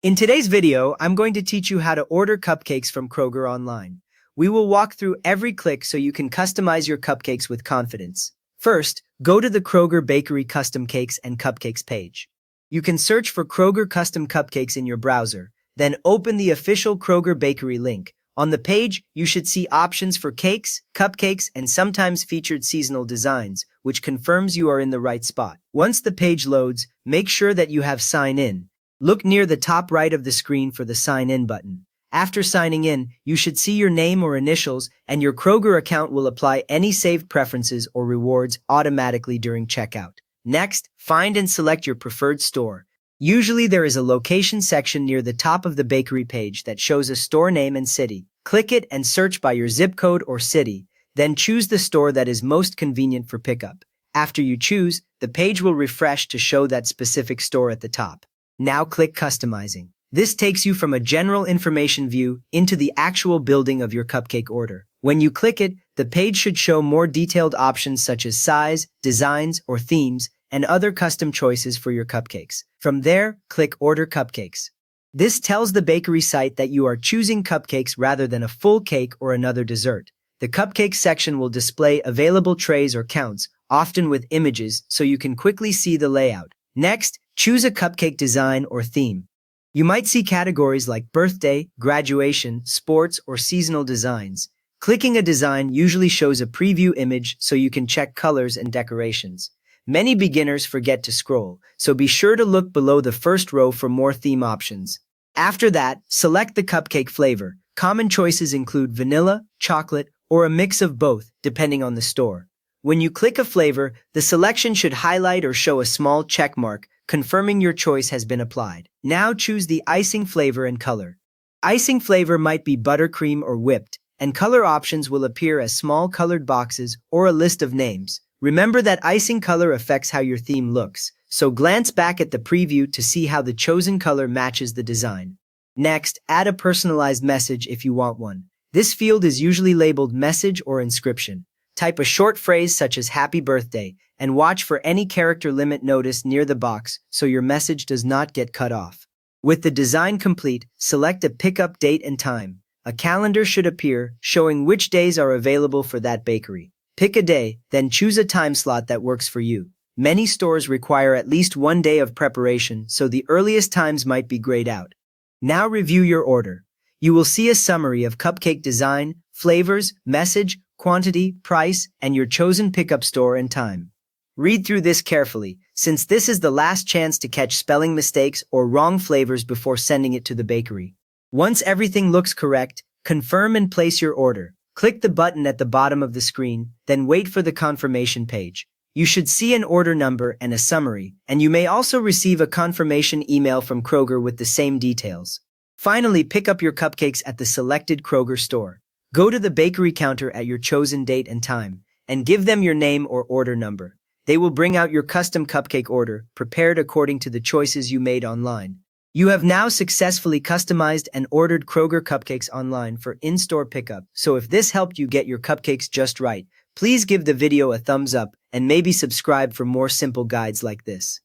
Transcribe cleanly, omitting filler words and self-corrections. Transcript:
In today's video, I'm going to teach you how to order cupcakes from Kroger online. We will walk through every click so you can customize your cupcakes with confidence. First, go to the Kroger Bakery Custom Cakes and Cupcakes page. You can search for Kroger Custom Cupcakes in your browser, then open the official Kroger Bakery link. On the page, you should see options for cakes, cupcakes, and sometimes featured seasonal designs, which confirms you are in the right spot. Once the page loads, make sure that you have Sign In. Look near the top right of the screen for the Sign In button. After signing in, you should see your name or initials, and your Kroger account will apply any saved preferences or rewards automatically during checkout. Next, find and select your preferred store. Usually there is a location section near the top of the bakery page that shows a store name and city. Click it and search by your zip code or city, then choose the store that is most convenient for pickup. After you choose, the page will refresh to show that specific store at the top. Now click Customizing. This takes you from a general information view into the actual building of your cupcake order. When you click it, the page should show more detailed options such as size, designs, or themes, and other custom choices for your cupcakes. From there, click Order Cupcakes. This tells the bakery site that you are choosing cupcakes rather than a full cake or another dessert. The cupcake section will display available trays or counts, often with images, so you can quickly see the layout. Next, choose a cupcake design or theme. You might see categories like birthday, graduation, sports, or seasonal designs. Clicking a design usually shows a preview image so you can check colors and decorations. Many beginners forget to scroll, so be sure to look below the first row for more theme options. After that, select the cupcake flavor. Common choices include vanilla, chocolate, or a mix of both, depending on the store. When you click a flavor, the selection should highlight or show a small check mark, confirming your choice has been applied. Now choose the icing flavor and color. Icing flavor might be buttercream or whipped, and color options will appear as small colored boxes or a list of names. Remember that icing color affects how your theme looks, so glance back at the preview to see how the chosen color matches the design. Next, add a personalized message if you want one. This field is usually labeled message or inscription. Type a short phrase such as happy birthday and watch for any character limit notice near the box so your message does not get cut off. With the design complete, select a pickup date and time. A calendar should appear showing which days are available for that bakery. Pick a day, then choose a time slot that works for you. Many stores require at least 1 day of preparation, so the earliest times might be grayed out. Now review your order. You will see a summary of cupcake design, flavors, message, quantity, price, and your chosen pickup store and time. Read through this carefully, since this is the last chance to catch spelling mistakes or wrong flavors before sending it to the bakery. Once everything looks correct, confirm and place your order. Click the button at the bottom of the screen, then wait for the confirmation page. You should see an order number and a summary, and you may also receive a confirmation email from Kroger with the same details. Finally, pick up your cupcakes at the selected Kroger store. Go to the bakery counter at your chosen date and time, and give them your name or order number. They will bring out your custom cupcake order, prepared according to the choices you made online. You have now successfully customized and ordered Kroger cupcakes online for in-store pickup. So if this helped you get your cupcakes just right, please give the video a thumbs up and maybe subscribe for more simple guides like this.